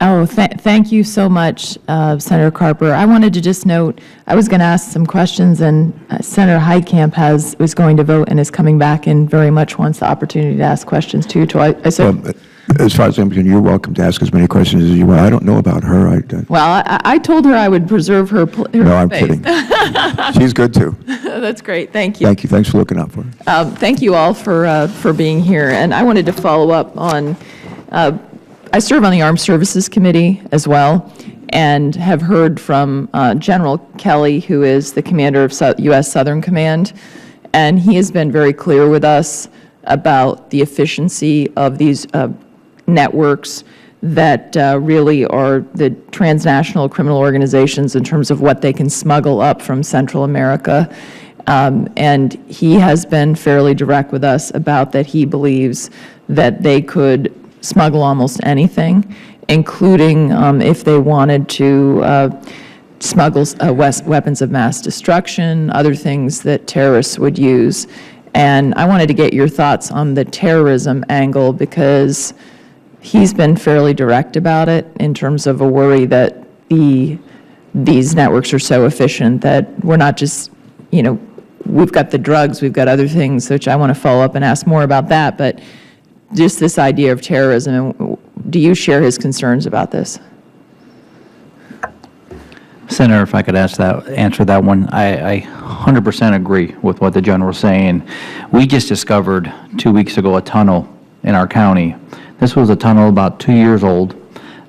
Oh, thank you so much, Senator Carper. I wanted to just note, I was going to ask some questions, and Senator Heitkamp was going to vote and is coming back and very much wants the opportunity to ask questions too. So I said, as far as I'm concerned, you're welcome to ask as many questions as you want. I don't know about her. Well, I told her I would preserve her No, I'm kidding. She's good too. That's great. Thank you. Thank you. Thanks for looking out for her. Thank you all for being here. And I wanted to follow up on, I serve on the Armed Services Committee as well, and have heard from General Kelly, who is the commander of U.S. Southern Command, and he has been very clear with us about the efficiency of these networks that really are the transnational criminal organizations in terms of what they can smuggle up from Central America. And he has been fairly direct with us about that he believes that they could smuggle almost anything, including if they wanted to smuggle weapons of mass destruction, other things that terrorists would use. And I wanted to get your thoughts on the terrorism angle, because he's been fairly direct about it in terms of a worry that these networks are so efficient that we're not just, we've got the drugs, we've got other things, which I want to follow up and ask more about that, but just this idea of terrorism, do you share his concerns about this? Senator, if I could answer that one, I 100% agree with what the general is saying. We just discovered 2 weeks ago a tunnel in our county. This was a tunnel about 2 years old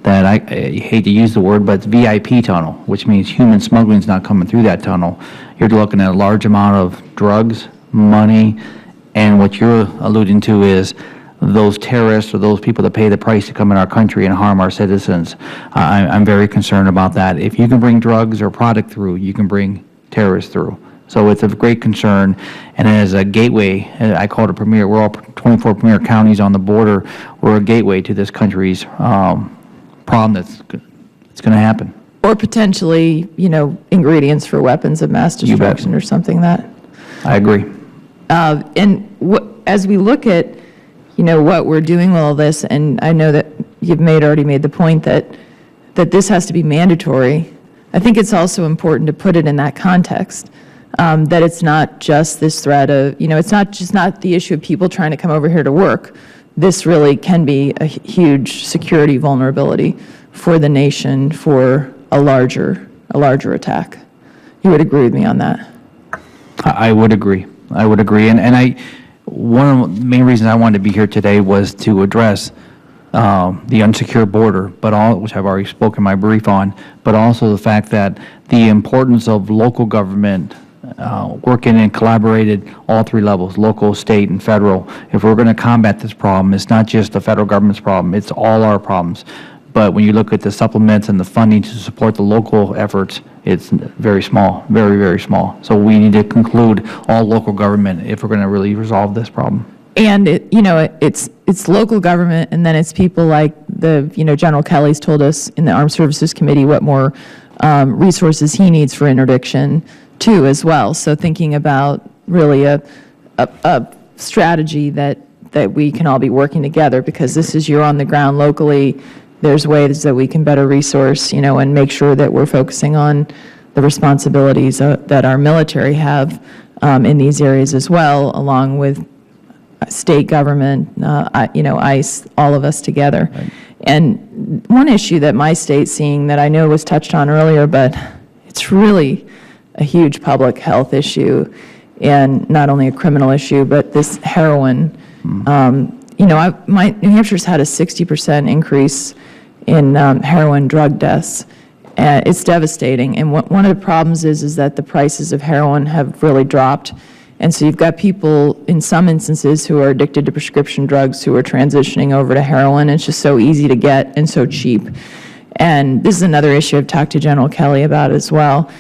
that I hate to use the word, but it's VIP tunnel, which means human smuggling is not coming through that tunnel. You're looking at a large amount of drugs, money, and what you're alluding to is those terrorists or those people that pay the price to come in our country and harm our citizens. I'm very concerned about that. If you can bring drugs or product through, you can bring terrorists through. So it's a great concern, and as a gateway, I call it a premier, we're all 24 premier counties on the border, we're a gateway to this country's problem that's going to happen. Or potentially, ingredients for weapons of mass destruction or something that. I agree. And as we look at, what we're doing with all this, and I know that you've already made the point that this has to be mandatory, I think it's also important to put it in that context. That it's not just this threat of, it's not the issue of people trying to come over here to work. This really can be a huge security vulnerability for the nation for a larger attack. You would agree with me on that? I would agree. And one of the main reasons I wanted to be here today was to address the unsecured border, which I've already spoken my brief on, but also the fact that the importance of local government working and collaborated all three levels, local, state, and federal. If we're going to combat this problem, it's not just the federal government's problem, it's all our problems. But when you look at the supplements and the funding to support the local efforts, it's very small, very, very small. So we need to conclude all local government if we're going to really resolve this problem. And it's local government, and then it's people like General Kelly's told us in the Armed Services Committee what more resources he needs for interdiction too as well. So thinking about really a strategy that we can all be working together, because this is you're on the ground locally. There's ways that we can better resource, and make sure that we're focusing on the responsibilities that our military have in these areas as well, along with state government, ICE, all of us together. Right. And one issue that my state's seeing that I know was touched on earlier, but it's really a huge public health issue, and not only a criminal issue, but this heroin. New Hampshire's had a 60% increase in heroin drug deaths. It's devastating. And one of the problems is that the prices of heroin have really dropped. And so you've got people in some instances who are addicted to prescription drugs who are transitioning over to heroin. It's just so easy to get and so cheap. And this is another issue I've talked to General Kelly about as well.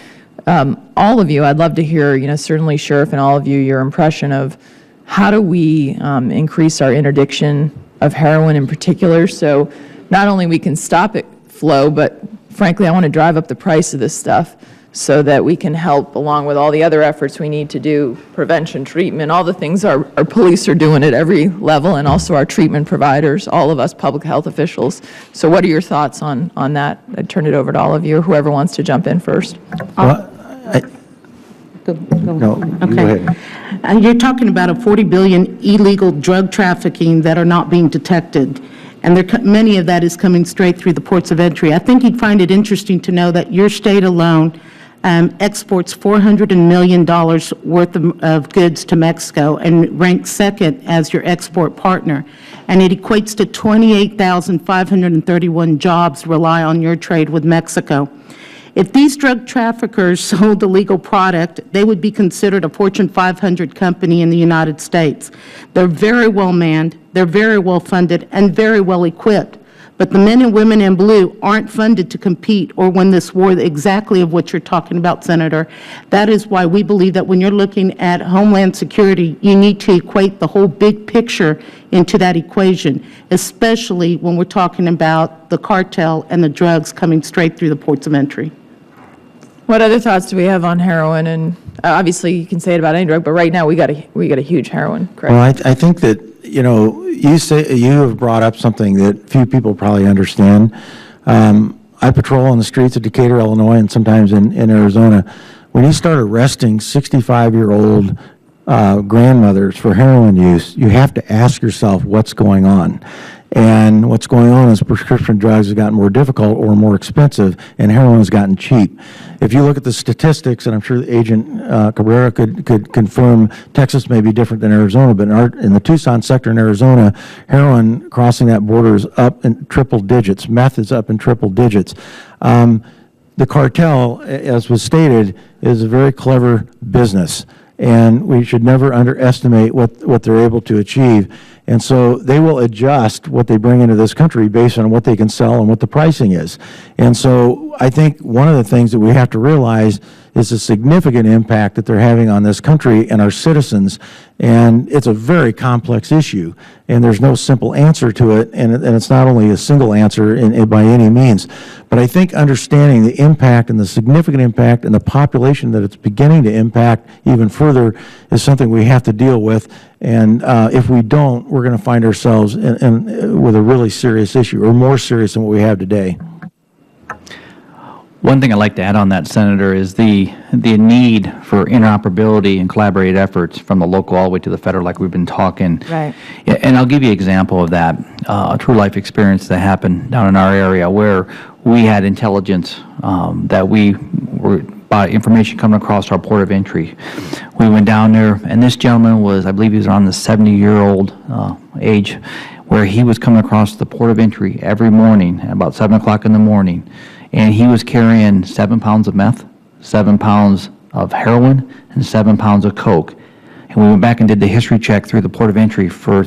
All of you, I'd love to hear, certainly Sheriff and all of you, your impression of how do we increase our interdiction of heroin in particular, so not only we can stop it flow, but frankly, I want to drive up the price of this stuff so that we can help, along with all the other efforts we need to do, prevention, treatment, all the things our police are doing at every level, and also our treatment providers, all of us public health officials. So what are your thoughts on that? I'd turn it over to all of you, whoever wants to jump in first. Well, no, you go ahead. You're talking about a $40 billion illegal drug trafficking that are not being detected, and many of that is coming straight through the ports of entry. I think you'd find it interesting to know that your state alone exports $400 million worth of goods to Mexico and ranks second as your export partner. And it equates to 28,531 jobs rely on your trade with Mexico. If these drug traffickers sold illegal product, they would be considered a Fortune 500 company in the United States. They're very well manned, they're very well funded, and very well equipped. But the men and women in blue aren't funded to compete or win this war exactly of what you're talking about, Senator. That is why we believe that when you're looking at Homeland Security, you need to equate the whole big picture into that equation, especially when we're talking about the cartel and the drugs coming straight through the ports of entry. What other thoughts do we have on heroin? And obviously, you can say it about any drug, but right now we got a huge heroin crisis. Well, I think that, you know, you have brought up something that few people probably understand. I patrol on the streets of Decatur, Illinois, and sometimes in Arizona. When you start arresting 65-year-old grandmothers for heroin use, you have to ask yourself what's going on. And what's going on is prescription drugs have gotten more difficult or more expensive, and heroin has gotten cheap. If you look at the statistics, and I'm sure Agent Cabrera could confirm, Texas may be different than Arizona, but in the Tucson sector in Arizona, heroin crossing that border is up in triple digits. Meth is up in triple digits. The cartel, as was stated, is a very clever business, and we should never underestimate what they're able to achieve. And so they will adjust what they bring into this country based on what they can sell and what the pricing is. And so I think one of the things that we have to realize is the significant impact that they're having on this country and our citizens. And it's a very complex issue, and there's no simple answer to it, and it's not only a single answer by any means. But I think understanding the impact and the significant impact and the population that it's beginning to impact even further is something we have to deal with. And if we don't, we're going to find ourselves with a really serious issue, or more serious than what we have today. One thing I'd like to add on that, Senator, is the need for interoperability and collaborated efforts from the local all the way to the federal, like we've been talking. Right. Yeah, and I'll give you an example of that, a true life experience that happened down in our area where we had intelligence that we were by information coming across our port of entry. We went down there, and this gentleman was, I believe he was around the 70-year-old age, where he was coming across the port of entry every morning at about 7 o'clock in the morning. And he was carrying 7 pounds of meth, 7 pounds of heroin, and 7 pounds of coke. And we went back and did the history check through the port of entry for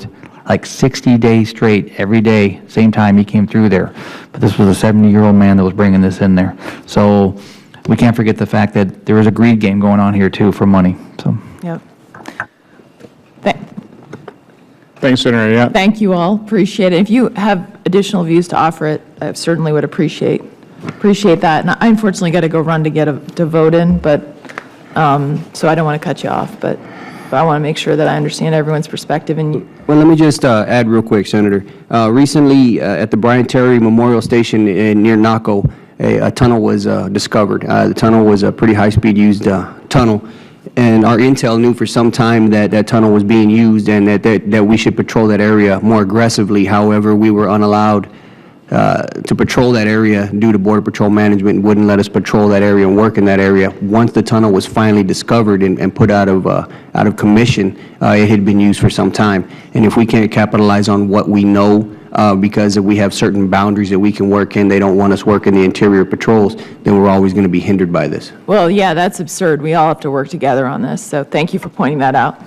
like 60 days straight, every day, same time he came through there. But this was a 70-year-old man that was bringing this in there. So we can't forget the fact that there is a greed game going on here too for money. So. Yep. Thanks, Senator Ayotte. Thank you all. Appreciate it. If you have additional views to offer it, I certainly would appreciate that. And I unfortunately got to go run to vote in, but so I don't want to cut you off, but I want to make sure that I understand everyone's perspective. And well, let me just add real quick, Senator. Recently, at the Brian Terry Memorial Station near Naco, a tunnel was discovered. The tunnel was a pretty high-speed used tunnel, and our intel knew for some time that that tunnel was being used and that we should patrol that area more aggressively. However, we were unallowed to patrol that area due to Border Patrol management and wouldn't let us patrol that area and work in that area. Once the tunnel was finally discovered and put out of commission, it had been used for some time. And if we can't capitalize on what we know, because we have certain boundaries that we can work in, they don't want us working the interior patrols, then we're always going to be hindered by this. well, yeah, that's absurd. We all have to work together on this. So thank you for pointing that out.